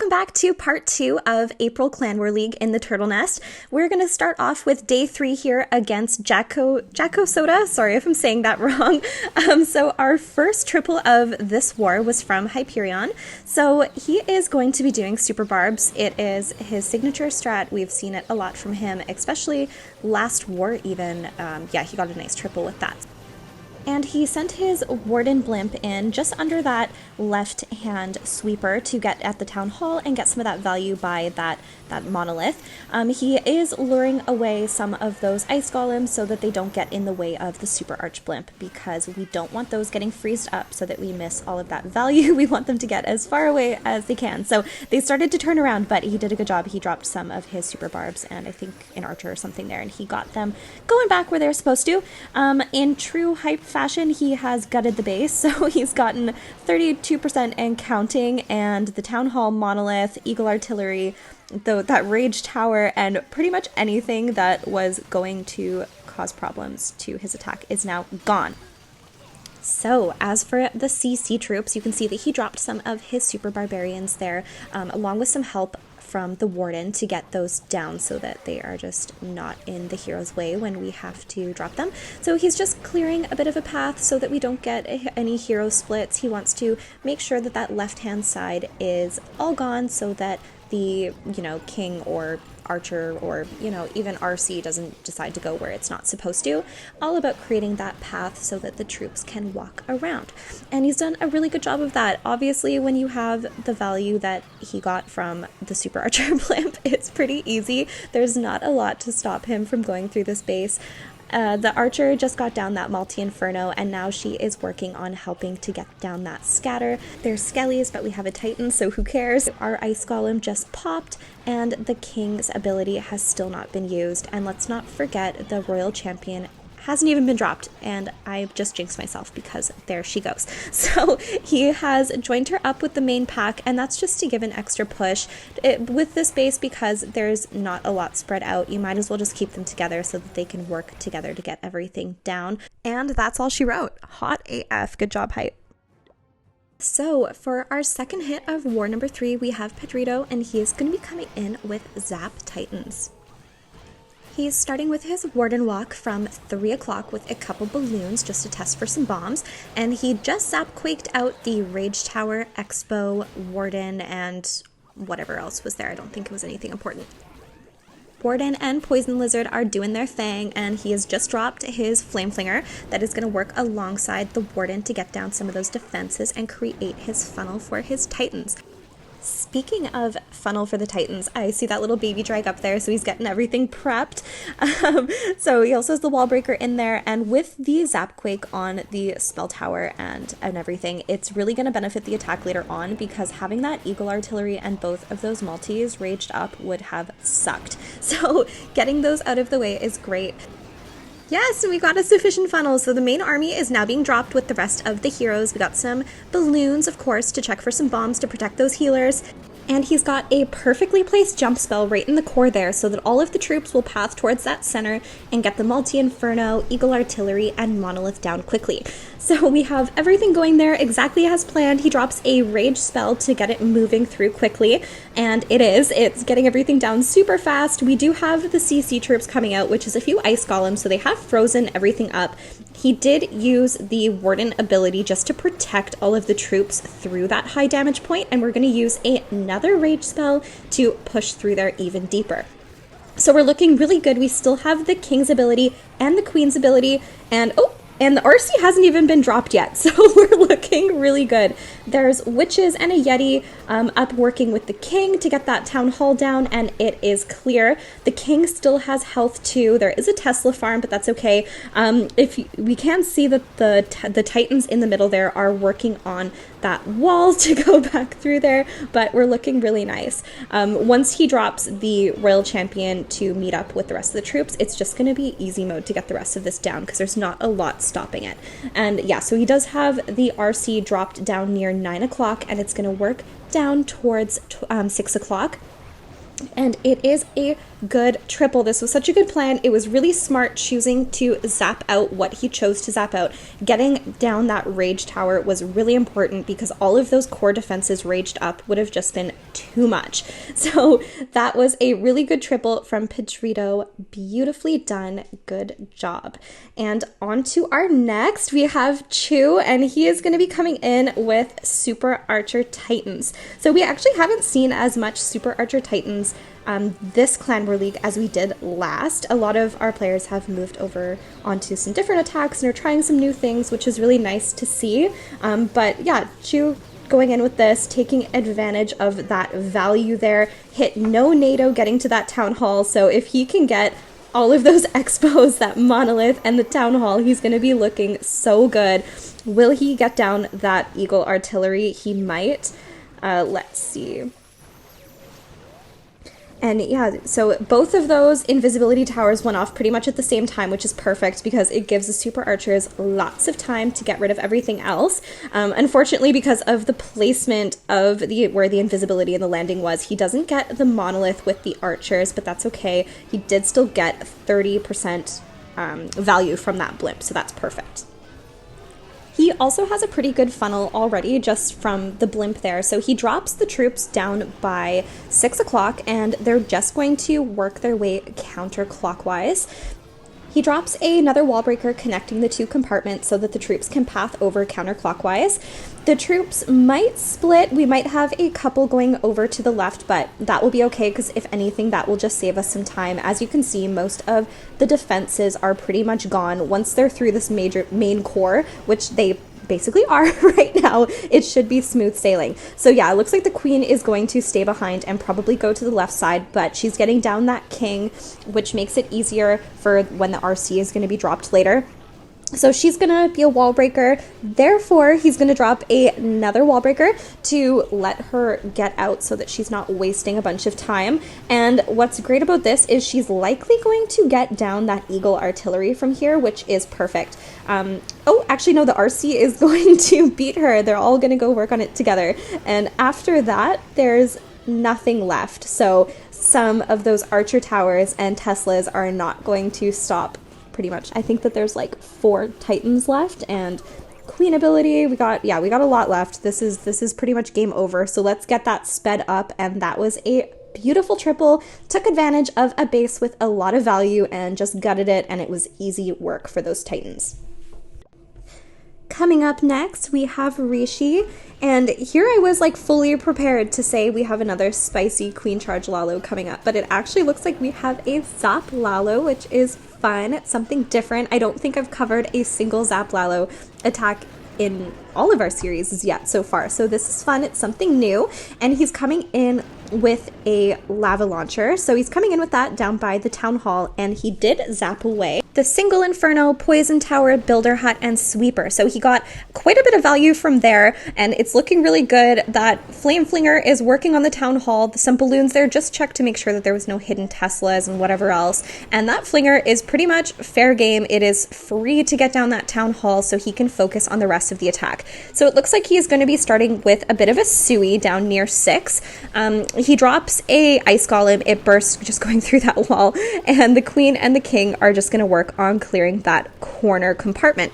Welcome back to part 2 of April Clan War League in the Turtle Nest. We're going to start off with day 3 here against Jacko Soda. Sorry if I'm saying that wrong. So our first triple of this war was from Hyperion. So he is going to be doing Super Barbs. It is his signature strat. We've seen it a lot from him, especially last war even. Yeah, he got a nice triple with that. And he sent his Warden Blimp in just under that left-hand sweeper to get at the Town Hall and get some of that value by that monolith. He is luring away some of those ice golems so that they don't get in the way of the Super Arch Blimp, because we don't want those getting freezed up so that we miss all of that value. We want them to get as far away as they can. So they started to turn around, but he did a good job. He dropped some of his Super Barbs and I think an Archer or something there, and he got them going back where they're supposed to. In true hype fashion, he has gutted the base, so he's gotten 32% and counting, and the Town Hall monolith, Eagle Artillery, that Rage Tower, and pretty much anything that was going to cause problems to his attack is now gone. So, as for the CC troops, you can see that he dropped some of his Super Barbarians there, along with some help from the Warden to get those down so that they are just not in the hero's way when we have to drop them. So he's just clearing a bit of a path so that we don't get any hero splits. He wants to make sure that that left-hand side is all gone so that the, king or archer or, even RC doesn't decide to go where it's not supposed to. All about creating that path so that the troops can walk around. And he's done a really good job of that. Obviously, when you have the value that he got from the Super Archer Blimp, it's pretty easy. There's not a lot to stop him from going through this base. The Archer just got down that Multi-Inferno, and now she is working on helping to get down that Scatter. There's Skellies, but we have a Titan, so who cares? Our Ice Golem just popped, and the King's ability has still not been used. And let's not forget the Royal Champion hasn't even been dropped, and I just jinxed myself because there she goes. So he has joined her up with the main pack, and that's just to give an extra push with this base, because there's not a lot spread out. You might as well just keep them together so that they can work together to get everything down. And that's all she wrote. Hot AF. Good job, Hype. So for our second hit of war number 3, we have Pedrito, and he is going to be coming in with Zap Titans. He's starting with his Warden walk from 3 o'clock with a couple balloons just to test for some bombs, and he just Zap Quaked out the Rage Tower, Expo, Warden, and whatever else was there. I don't think it was anything important. Warden and Poison Lizard are doing their thing, and he has just dropped his Flame Flinger that is going to work alongside the Warden to get down some of those defenses and create his funnel for his Titans. Speaking of funnel for the Titans, I see that little baby drag up there, so he's getting everything prepped. So he also has the wall breaker in there, and with the Zap Quake on the spell tower and everything, it's really going to benefit the attack later on, because having that Eagle Artillery and both of those multis raged up would have sucked. So getting those out of the way is great. Yes, we got a sufficient funnel, so the main army is now being dropped with the rest of the heroes. We got some balloons, of course, to check for some bombs to protect those healers. And he's got a perfectly placed jump spell right in the core there so that all of the troops will path towards that center and get the Multi-Inferno, Eagle Artillery, and Monolith down quickly. So we have everything going there exactly as planned. He drops a Rage spell to get it moving through quickly, and it's getting everything down super fast. We do have the CC troops coming out, which is a few Ice Golems, so they have frozen everything up. He did use the Warden ability just to protect all of the troops through that high damage point, and we're going to use another Rage spell to push through there even deeper. So we're looking really good. We still have the King's ability and the Queen's ability, and the RC hasn't even been dropped yet, so we're looking really good. There's Witches and a Yeti up working with the King to get that Town Hall down, and it is clear. The King still has health too. There is a Tesla farm, but that's okay. We can see that the Titans in the middle there are working on that wall to go back through there, but we're looking really nice. Once he drops the Royal Champion to meet up with the rest of the troops, it's just going to be easy mode to get the rest of this down, because there's not a lot stopping it. And yeah, so he does have the RC dropped down near 9 o'clock, and it's going to work down towards 6 o'clock. And it is a good triple. This was such a good plan. It was really smart choosing to zap out what he chose to zap out. Getting down that rage tower was really important because all of those core defenses raged up would have just been too much. So that was a really good triple from Pedrito. Beautifully done. Good job. And on to our next, we have Chu, and he is going to be coming in with Super Archer Titans. So we actually haven't seen as much Super Archer Titans this Clan War League as we did last. A lot of our players have moved over onto some different attacks and are trying some new things, which is really nice to see. But yeah, Chu going in with this, taking advantage of that value there, hit no NATO getting to that town hall. So if he can get all of those expos, that monolith and the town hall, he's going to be looking so good. Will he get down that eagle artillery? He might. Let's see. And yeah, so both of those invisibility towers went off pretty much at the same time, which is perfect because it gives the super archers lots of time to get rid of everything else. Unfortunately, because of the placement of where the invisibility and the landing was, he doesn't get the monolith with the archers, but that's okay. He did still get 30% value from that blimp, so that's perfect. He also has a pretty good funnel already just from the blimp there. So he drops the troops down by 6 o'clock and they're just going to work their way counterclockwise. He drops another wall breaker connecting the two compartments so that the troops can path over counterclockwise. The troops might split. We might have a couple going over to the left, but that will be okay because if anything, that will just save us some time. As you can see, most of the defenses are pretty much gone. Once they're through this main core, which they basically are right now, it should be smooth sailing. So yeah, it looks like the queen is going to stay behind and probably go to the left side, but she's getting down that king, which makes it easier for when the RC is going to be dropped later. So she's going to be a wall breaker. Therefore, he's going to drop another wall breaker to let her get out so that she's not wasting a bunch of time. And what's great about this is she's likely going to get down that eagle artillery from here, which is perfect. Oh, actually, no, the RC is going to beat her. They're all going to go work on it together. And after that, there's nothing left. So some of those archer towers and Teslas are not going to stop pretty much. I think that there's like 4 Titans left and queen ability. We got a lot left. This is pretty much game over. So let's get that sped up. And that was a beautiful triple. Took advantage of a base with a lot of value and just gutted it. And it was easy work for those Titans. Coming up next, we have Rishi, and here I was like fully prepared to say we have another spicy Queen Charge Lalo coming up, but it actually looks like we have a Zap Lalo, which is fun. It's something different. I don't think I've covered a single Zap Lalo attack in all of our series yet so far, so this is fun. It's something new, and he's coming in with a lava launcher. So he's coming in with that down by the town hall, and he did zap away the single inferno, poison tower, builder hut, and sweeper. So he got quite a bit of value from there, and it's looking really good. That flame flinger is working on the town hall. Some balloons there, just checked to make sure that there was no hidden Teslas and whatever else. And that flinger is pretty much fair game. It is free to get down that town hall so he can focus on the rest of the attack. So it looks like he is going to be starting with a bit of a Sui down near 6. He drops a ice golem. It bursts just going through that wall, and the queen and the king are just going to work on clearing that corner compartment.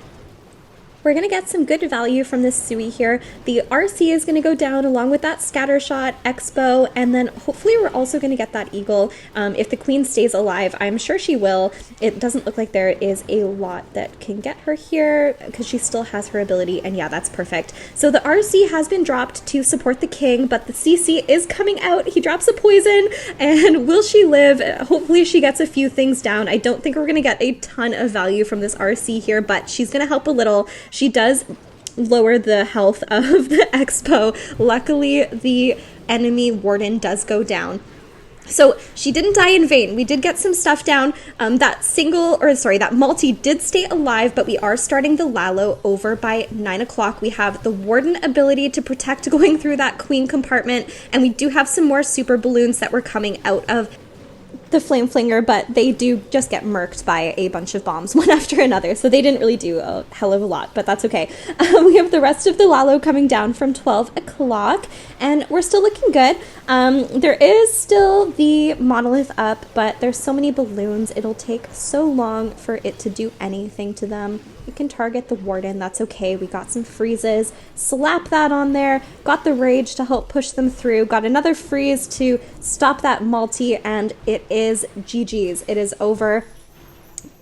We're going to get some good value from this Sui here. The RC is going to go down along with that scatter shot, expo, and then hopefully we're also going to get that eagle. If the queen stays alive, I'm sure she will. It doesn't look like there is a lot that can get her here because she still has her ability, and yeah, that's perfect. So the RC has been dropped to support the king, but the CC is coming out. He drops a poison, and will she live? Hopefully she gets a few things down. I don't think we're going to get a ton of value from this RC here, but she's going to help a little. She does lower the health of the expo. Luckily, the enemy warden does go down. So she didn't die in vain. We did get some stuff down. That multi did stay alive, but we are starting the Lalo over by 9 o'clock. We have the warden ability to protect going through that queen compartment, and we do have some more super balloons that were coming out of the flame flinger, but they do just get murked by a bunch of bombs one after another, so they didn't really do a hell of a lot, but that's okay. We have the rest of the Lalo coming down from 12 o'clock, and we're still looking good. There is still the monolith up, but there's so many balloons, it'll take so long for it to do anything to them. We can target the warden, that's okay. We got some freezes, slap that on there, got the rage to help push them through, got another freeze to stop that multi, and it is GG's. It is over.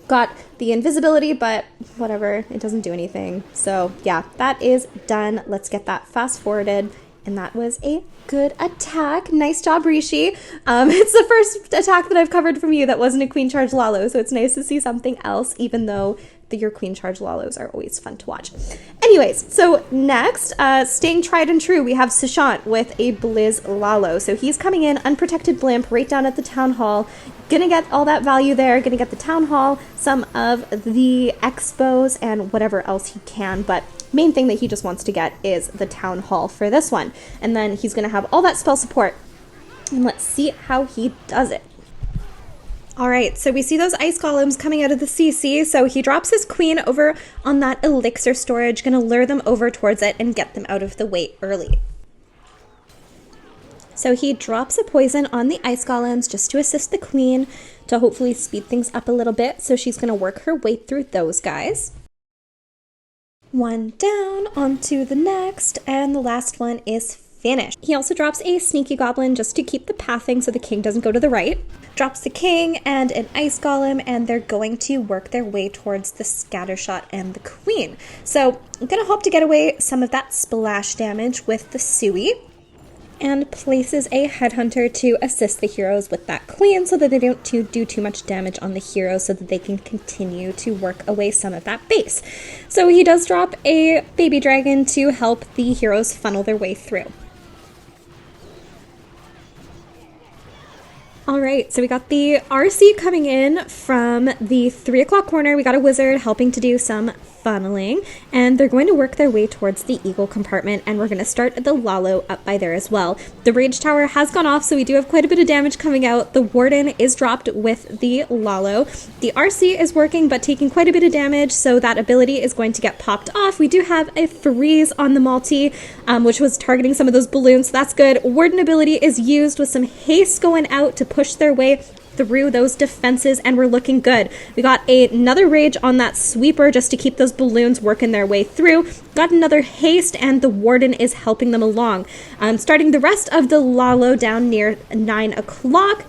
Got the invisibility, but whatever, it doesn't do anything. So yeah, that is done. Let's get that fast forwarded. And that was a good attack. Nice job, Rishi. It's the first attack that I've covered from you that wasn't a Queen Charge Lalo, so it's nice to see something else, even though your Queen Charge Lalos are always fun to watch. Anyways, so next, staying tried and true, we have Sushant with a Blizz Lalo. So he's coming in, unprotected blimp, right down at the Town Hall. Gonna get all that value there, gonna get the Town Hall, some of the expos, and whatever else he can, but main thing that he just wants to get is the Town Hall for this one. And then he's gonna have all that spell support, and let's see how he does it. All right, so we see those ice golems coming out of the CC, so he drops his queen over on that elixir storage, gonna lure them over towards it and get them out of the way early. So he drops a poison on the ice golems just to assist the queen to hopefully speed things up a little bit, so she's gonna work her way through those guys. One down, onto the next, and the last one is finished. He also drops a sneaky goblin just to keep the pathing so the king doesn't go to the right. Drops the king and an ice golem, and they're going to work their way towards the scattershot and the queen. So I'm gonna hope to get away some of that splash damage with the Sui, and places a headhunter to assist the heroes with that queen so that they don't do too much damage on the heroes, so that they can continue to work away some of that base. So he does drop a baby dragon to help the heroes funnel their way through. All right, so we got the RC coming in from the 3 o'clock corner. We got a wizard helping to do some funneling, and they're going to work their way towards the eagle compartment, and we're going to start the Lalo up by there as well. The rage tower has gone off, so we do have quite a bit of damage coming out. The warden is dropped with the Lalo. The RC is working, but taking quite a bit of damage, so that ability is going to get popped off. We do have a freeze on the multi, which was targeting some of those balloons, so that's good. Warden ability is used with some haste going out to push their way through those defenses, and we're looking good. We got another rage on that sweeper just to keep those balloons working their way through. Got another haste, and the warden is helping them along. Starting the rest of the Lalo down near 9 o'clock.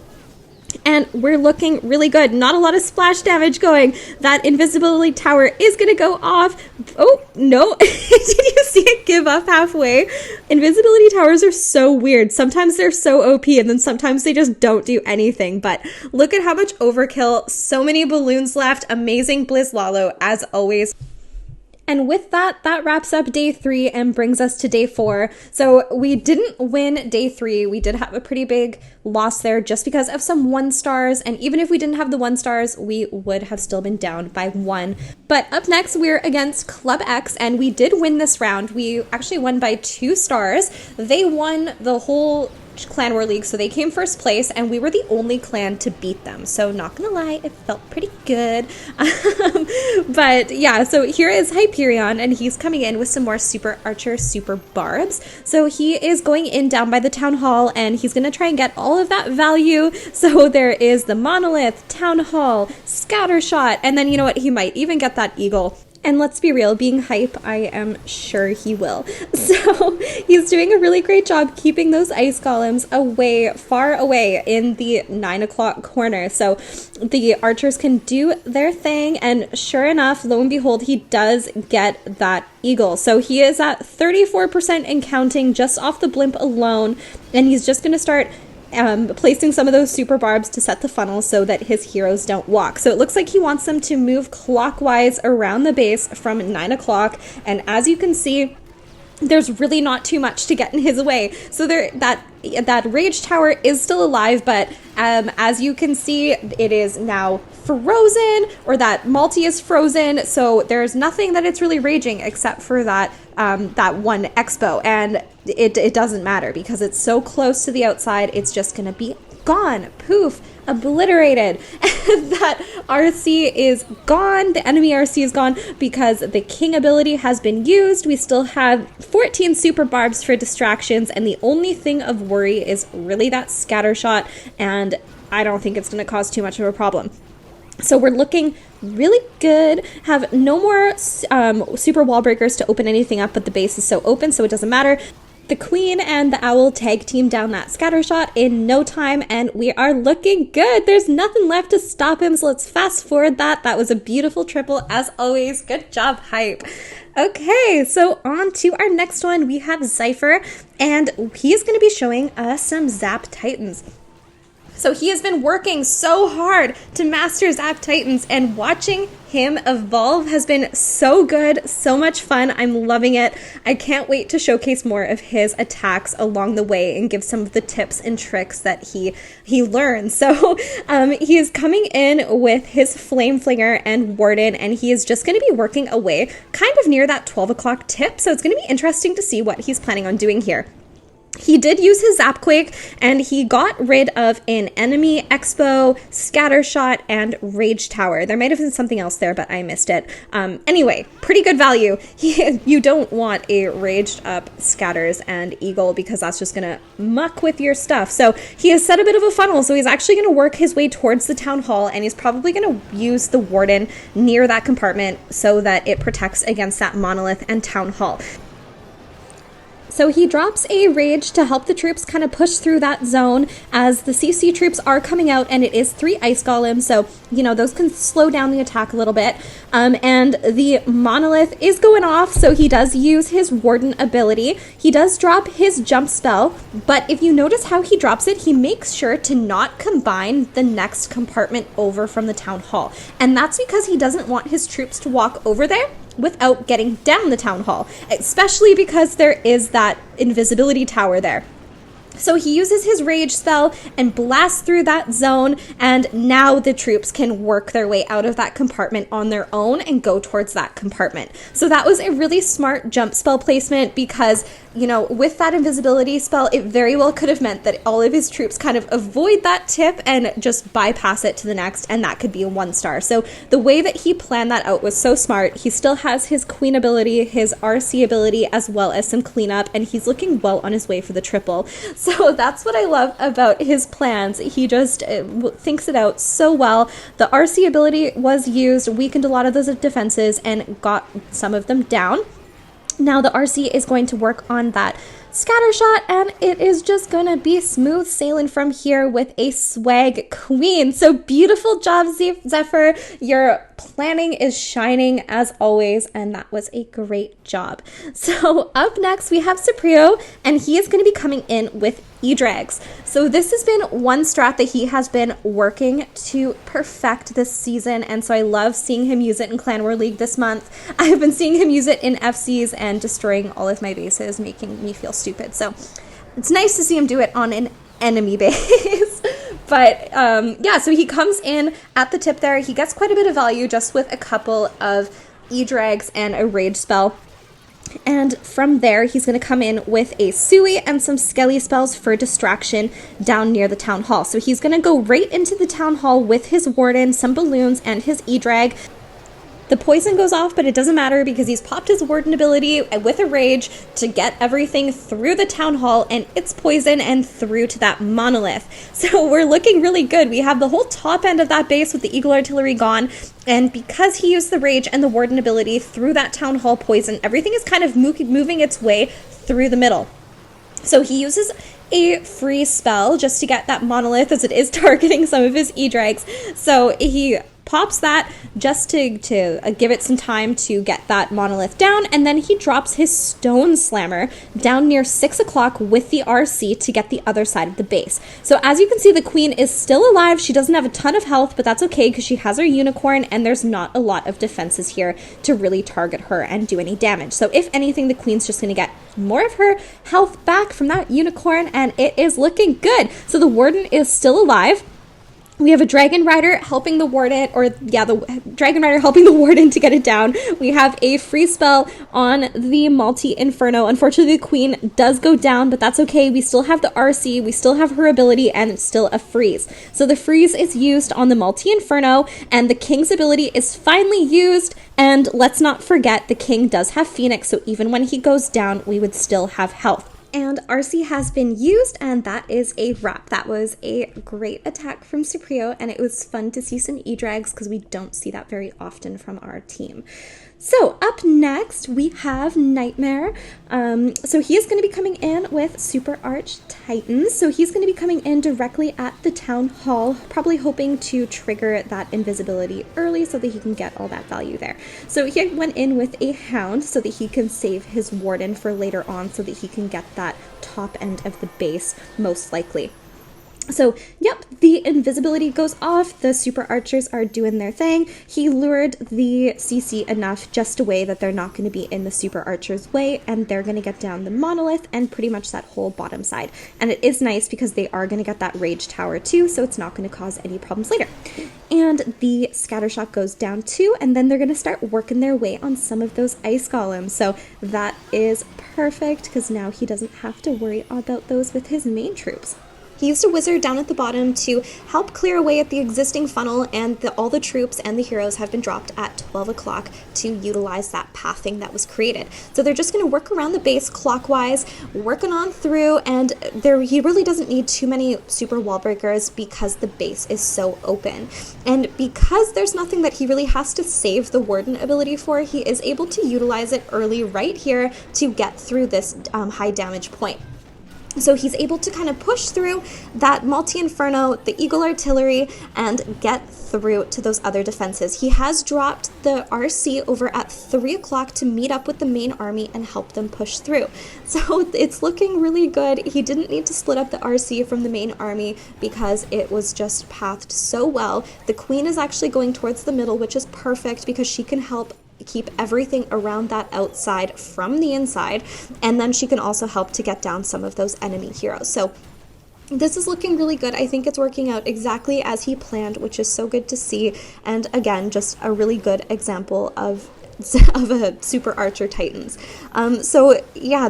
And we're looking really good. Not a lot of splash damage going. That invisibility tower is going to go off. Oh, no. Did you see it give up halfway? Invisibility towers are so weird. Sometimes they're so OP, and then sometimes they just don't do anything. But look at how much overkill. So many balloons left. Amazing Blizz Lalo, as always. And with that, that wraps up day 3 and brings us to day 4. So we didn't win day 3. We did have a pretty big loss there just because of some 1 stars. And even if we didn't have the 1 stars, we would have still been down by 1. But up next, we're against Club X, and we did win this round. We actually won by 2 stars. They won the whole Clan War League, so they came first place, and we were the only clan to beat them. So not gonna lie, it felt pretty good. But yeah, so here is Hyperion, and he's coming in with some more Super Archer, Super Barbs. So he is going in down by the Town Hall, and he's gonna try and get all of that value. So there is the Monolith, Town Hall, Scattershot, and then you know what? He might even get that Eagle. And let's be real, being hype, I am sure he will. So he's doing a really great job keeping those ice golems away, far away in the 9 o'clock corner. So the archers can do their thing. And sure enough, lo and behold, he does get that eagle. So he is at 34% and counting just off the blimp alone. And he's just going to start placing some of those super barbs to set the funnel so that his heroes don't walk. So it looks like he wants them to move clockwise around the base from 9 o'clock. And as you can see, there's really not too much to get in his way. So there, that rage tower is still alive, but as you can see, it is now frozen, or that multi is frozen. So there's nothing that it's really raging except for that that one expo, and it doesn't matter because it's so close to the outside. It's just gonna be gone. Poof. Obliterated. That RC is gone. The enemy RC is gone because the king ability has been used. We still have 14 super barbs for distractions, and the only thing of worry is really that scatter shot, and I don't think it's going to cause too much of a problem. So we're looking really good. Have no more super wall breakers to open anything up, but the base is so open, so it doesn't matter. The queen and the owl tag team down that scatter shot in no time, and we are looking good. There's nothing left to stop him, so let's fast forward that. That was a beautiful triple, as always. Good job, Hype. Okay, so on to our next one. We have Zypher, and he's going to be showing us some Zap Titans. So he has been working so hard to master Zap Titans, and watching him evolve has been so good, so much fun. I'm loving it. I can't wait to showcase more of his attacks along the way and give some of the tips and tricks that he learned. So he is coming in with his Flame Flinger and Warden, and he is just going to be working away kind of near that 12 o'clock tip. So it's going to be interesting to see what he's planning on doing here. He did use his Zapquake, and he got rid of an enemy Expo, Scattershot, and Rage Tower. There might have been something else there, but I missed it. Anyway, pretty good value. You don't want a raged up Scatters and Eagle because that's just going to muck with your stuff. So he has set a bit of a funnel, so he's actually going to work his way towards the Town Hall, and he's probably going to use the Warden near that compartment so that it protects against that Monolith and Town Hall. So he drops a Rage to help the troops kind of push through that zone as the CC troops are coming out, and it is 3 Ice Golems, so, you know, those can slow down the attack a little bit. And the Monolith is going off, so he does use his Warden ability. He does drop his Jump Spell, but if you notice how he drops it, he makes sure to not combine the next compartment over from the Town Hall. And that's because he doesn't want his troops to walk over there without getting down the Town Hall, especially because there is that invisibility tower there. So he uses his Rage spell and blasts through that zone, and now the troops can work their way out of that compartment on their own and go towards that compartment. So that was a really smart jump spell placement because, you know, with that invisibility spell, it very well could have meant that all of his troops kind of avoid that tip and just bypass it to the next, and that could be a 1-star. So the way that he planned that out was so smart. He still has his Queen ability, his RC ability, as well as some cleanup, and he's looking well on his way for the triple. So that's what I love about his plans. He just thinks it out so well. The RC ability was used, weakened a lot of those defenses, and got some of them down. Now the RC is going to work on that Scattershot, and it is just gonna be smooth sailing from here with a swag queen. So beautiful job, Zephyr. Your planning is shining as always, and that was a great job. So up next we have Supreo, and he is going to be coming in with E-Drags. So this has been one strat that he has been working to perfect this season, and so I love seeing him use it in Clan War League this month. I have been seeing him use it in FCs and destroying all of my bases, making me feel stupid. So it's nice to see him do it on an enemy base. But yeah, so he comes in at the tip there. He gets quite a bit of value just with a couple of E-Drags and a Rage spell. And from there, he's going to come in with a Sui and some Skelly spells for distraction down near the Town Hall. So he's going to go right into the Town Hall with his Warden, some balloons, and his E-Drag. The poison goes off, but it doesn't matter because he's popped his Warden ability with a Rage to get everything through the Town Hall and its poison and through to that Monolith. So we're looking really good. We have the whole top end of that base with the Eagle Artillery gone, and because he used the Rage and the Warden ability through that Town Hall poison, everything is kind of moving its way through the middle. So he uses a free spell just to get that Monolith, as it is targeting some of his E-Drags. So he pops that just to give it some time to get that Monolith down, and then he drops his Stone Slammer down near 6 o'clock with the RC to get the other side of the base. So as you can see, the Queen is still alive. She doesn't have a ton of health, but that's okay because she has her Unicorn, and there's not a lot of defenses here to really target her and do any damage. So if anything, the Queen's just going to get more of her health back from that Unicorn, and it is looking good. So the Warden is still alive. We have a Dragon Rider helping the Warden, the Dragon Rider helping the Warden to get it down. We have a freeze spell on the Multi-Inferno. Unfortunately, the Queen does go down, but that's okay. We still have the RC, we still have her ability, and it's still a freeze. So the freeze is used on the Multi-Inferno, and the King's ability is finally used. And let's not forget, the King does have Phoenix, so even when he goes down, we would still have health. And RC has been used, and that is a wrap. That was a great attack from Supriyo, and it was fun to see some E-Drags because we don't see that very often from our team. So up next, we have Nightmare. So he is going to be coming in with Super Arch Titans. So he's going to be coming in directly at the Town Hall, probably hoping to trigger that invisibility early so that he can get all that value there. So he went in with a Hound so that he can save his Warden for later on so that he can get that top end of the base, most likely. So, yep, the invisibility goes off, the super archers are doing their thing. He lured the CC enough just away that they're not going to be in the super archers' way, and they're going to get down the monolith and pretty much that whole bottom side. And it is nice because they are going to get that rage tower too, so it's not going to cause any problems later. And the scatter shot goes down too, and then they're going to start working their way on some of those ice golems. So that is perfect because now he doesn't have to worry about those with his main troops. He used a wizard down at the bottom to help clear away at the existing funnel, and all the troops and the heroes have been dropped at 12 o'clock to utilize that pathing that was created. So they're just going to work around the base clockwise, working on through, and he really doesn't need too many super wall breakers because the base is so open. And because there's nothing that he really has to save the Warden ability for, he is able to utilize it early right here to get through this high damage point. So he's able to kind of push through that Multi-Inferno, the Eagle Artillery, and get through to those other defenses. He has dropped the RC over at 3 o'clock to meet up with the main army and help them push through. So it's looking really good. He didn't need to split up the RC from the main army because it was just pathed so well. The Queen is actually going towards the middle, which is perfect because she can help keep everything around that outside from the inside, and then she can also help to get down some of those enemy heroes. So this is looking really good. I think it's working out exactly as he planned, which is so good to see. And again, just a really good example of a Super Archer Titans. So yeah,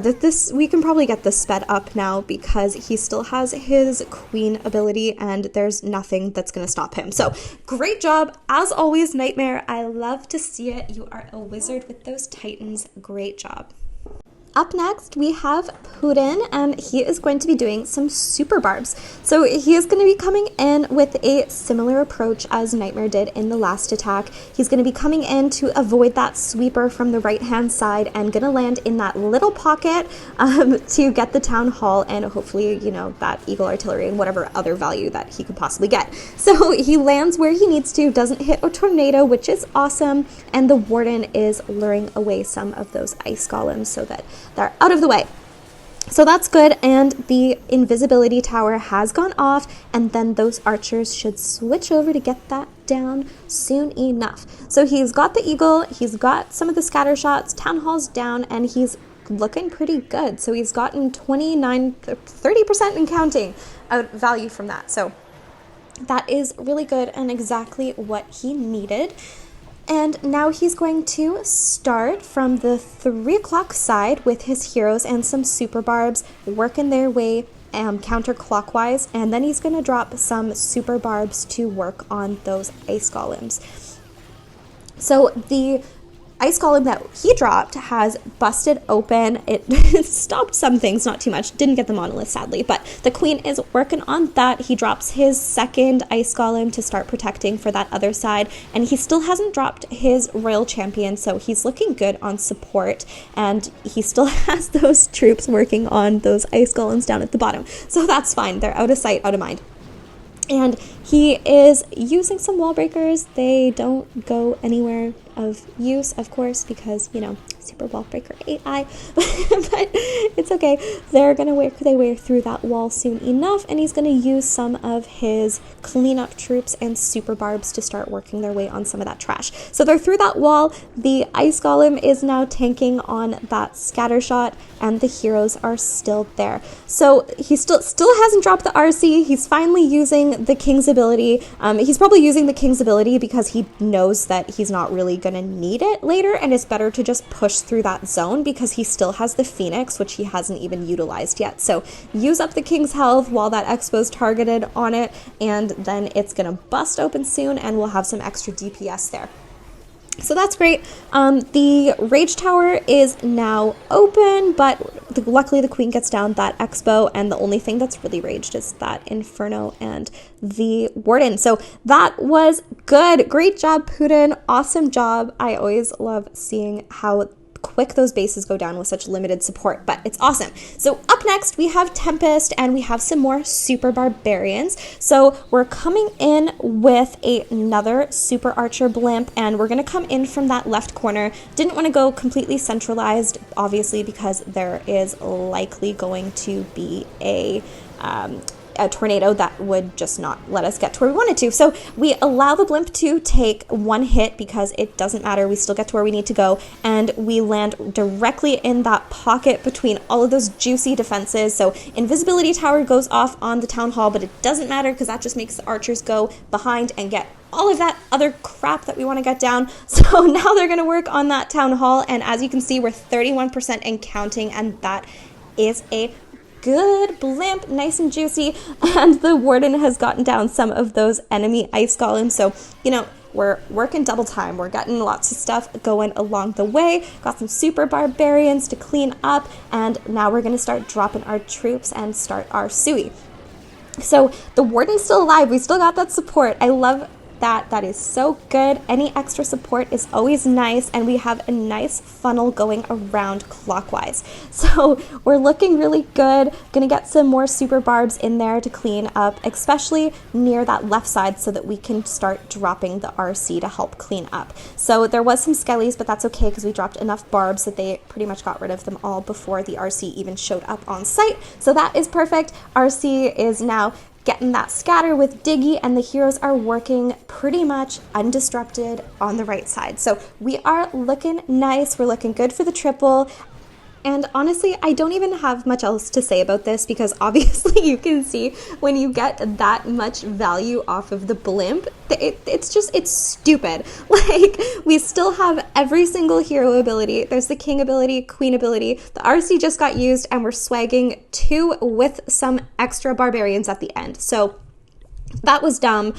we can probably get this sped up now because he still has his Queen ability and there's nothing that's going to stop him. So great job. As always, Nightmare. I love to see it. You are a wizard with those Titans. Great job. Up next, we have Putin, and he is going to be doing some super barbs. So he is going to be coming in with a similar approach as Nightmare did in the last attack. He's going to be coming in to avoid that sweeper from the right-hand side and going to land in that little pocket to get the Town Hall and hopefully, that Eagle Artillery and whatever other value that he could possibly get. So he lands where he needs to, doesn't hit a tornado, which is awesome, and the Warden is luring away some of those ice golems so that they're out of the way. So that's good, and the invisibility tower has gone off, and then those archers should switch over to get that down soon enough. So he's got the Eagle, he's got some of the scatter shots, Town Hall's down, and he's looking pretty good. So he's gotten 30% and counting out value from that. So that is really good and exactly what he needed. And now he's going to start from the 3 o'clock side with his heroes and some super barbs working their way counterclockwise, and then he's going to drop some super barbs to work on those ice golems. So the ice golem that he dropped has busted open. It stopped some things, not too much. Didn't get the monolith, sadly, but the Queen is working on that. He drops his second ice golem to start protecting for that other side, and he still hasn't dropped his royal champion, so he's looking good on support, and he still has those troops working on those ice golems down at the bottom. So that's fine. They're out of sight, out of mind. And he is using some wall breakers. They don't go anywhere of use, of course, because, you know, Super Wall Breaker AI, but it's okay. They're gonna wear through that wall soon enough, and he's gonna use some of his cleanup troops and super barbs to start working their way on some of that trash. So they're through that wall. The ice golem is now tanking on that scatter shot, and the heroes are still there. So he still hasn't dropped the RC. He's finally using the King's ability. He's probably using the King's ability because he knows that he's not really gonna need it later, and it's better to just push through that zone because he still has the Phoenix, which he hasn't even utilized yet. So use up the King's health while that Expo's targeted on it, and then it's gonna bust open soon, and we'll have some extra DPS there. So that's great. The Rage Tower is now open, but luckily the Queen gets down that Expo, and the only thing that's really raged is that Inferno and the Warden. So that was good. Great job, Putin. Awesome job. I always love seeing how quick those bases go down with such limited support, but it's awesome. So up next we have Tempest, and we have some more Super Barbarians. So we're coming in with another Super Archer blimp, and we're going to come in from that left corner. Didn't want to go completely centralized, obviously, because there is likely going to be a tornado that would just not let us get to where we wanted to. So we allow the blimp to take one hit because it doesn't matter. We still get to where we need to go, and we land directly in that pocket between all of those juicy defenses. So Invisibility Tower goes off on the Town Hall, but it doesn't matter because that just makes the archers go behind and get all of that other crap that we want to get down. So now they're going to work on that Town Hall, and as you can see, we're 31% and counting, and that is a good blimp, nice and juicy. And the Warden has gotten down some of those enemy ice golems, so you know, we're working double time. We're getting lots of stuff going along the way. Got some Super Barbarians to clean up, and now we're going to start dropping our troops and start our Sui. So the Warden's still alive. We still got that support. I love that. That is so good. Any extra support is always nice, and we have a nice funnel going around clockwise. So we're looking really good. Gonna get some more super barbs in there to clean up, especially near that left side, so that we can start dropping the RC to help clean up. So there was some skellies, but that's okay because we dropped enough barbs that they pretty much got rid of them all before the RC even showed up on site. So that is perfect. RC is now getting that scatter with Diggy, and the heroes are working pretty much undisrupted on the right side. So we are looking nice. We're looking good for the triple. And honestly, I don't even have much else to say about this because obviously you can see when you get that much value off of the blimp, it's stupid. Like, we still have every single hero ability. There's the King ability, Queen ability. The RC just got used, and we're swagging 2 with some extra Barbarians at the end. So that was dumb.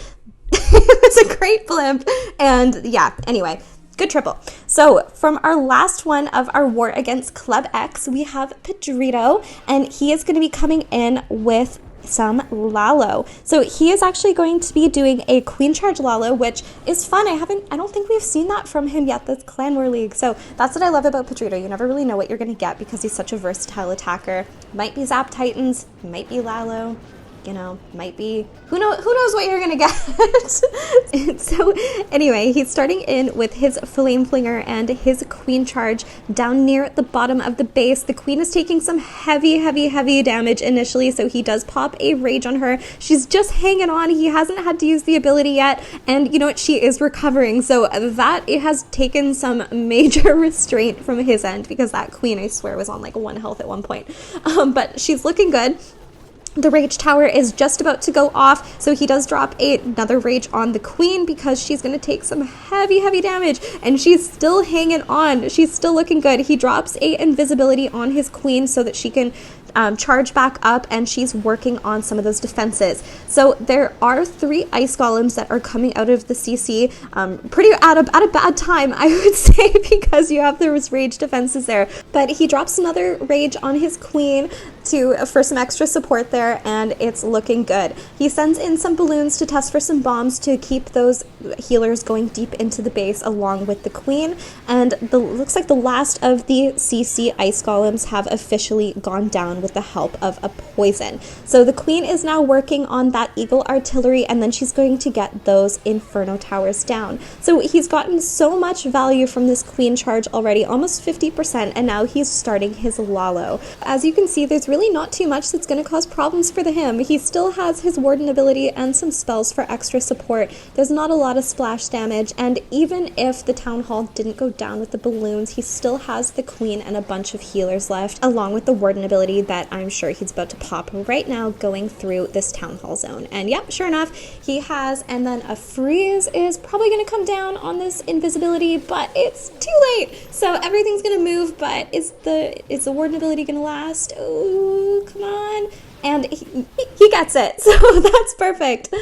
It was a great blimp. And yeah, anyway. Good triple. So from our last one of our war against Club X, we have Pedrito, and he is going to be coming in with some Lalo. So he is actually going to be doing a Queen Charge Lalo, which is fun. I don't think we've seen that from him yet, this Clan War League. So that's what I love about Pedrito. You never really know what you're going to get because he's such a versatile attacker. Might be Zap Titans, might be Lalo. You know, might be, who knows what you're gonna get. So anyway, he's starting in with his Flame Flinger and his Queen Charge down near the bottom of the base. The Queen is taking some heavy damage initially, so he does pop a Rage on her. She's just hanging on. He hasn't had to use the ability yet, and you know what, she is recovering, so that it has taken some major restraint from his end because that Queen, I swear, was on like 1 health at one point. But she's looking good. The Rage Tower is just about to go off, so he does drop another Rage on the Queen because she's going to take some heavy damage, and she's still hanging on. She's still looking good. He drops a Invisibility on his Queen so that she can charge back up, and she's working on some of those defenses. So there are 3 ice golems that are coming out of the CC pretty at a bad time, I would say, because you have those rage defenses there. But he drops another Rage on his Queen for some extra support there, and it's looking good. He sends in some balloons to test for some bombs to keep those healers going deep into the base along with the Queen, and looks like the last of the CC ice golems have officially gone down down with the help of a poison. So the queen is now working on that eagle artillery, and then she's going to get those inferno towers down. So he's gotten so much value from this queen charge already, almost 50%, and now he's starting his Lalo. As you can see, there's really not too much that's going to cause problems for him. He still has his warden ability and some spells for extra support. There's not a lot of splash damage, and even if the town hall didn't go down with the balloons, he still has the queen and a bunch of healers left, along with the warden ability that I'm sure he's about to pop right now going through this town hall zone. And yep, sure enough, he has, and then a freeze is probably going to come down on this invisibility, but it's too late. So everything's going to move, but is the warden ability going to last? Oh, come on. And he gets it, so that's perfect.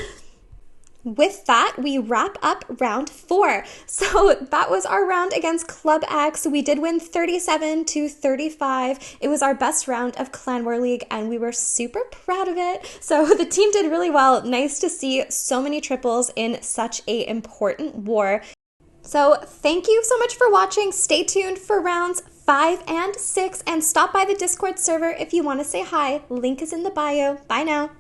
With that, we wrap up round 4. So that was our round against Club X. We did win 37-35. It was our best round of Clan War League, and we were super proud of it. So the team did really well. Nice to see so many triples in such an important war. So thank you so much for watching. Stay tuned for rounds 5 and 6, and stop by the Discord server if you want to say hi. Link is in the bio. Bye now.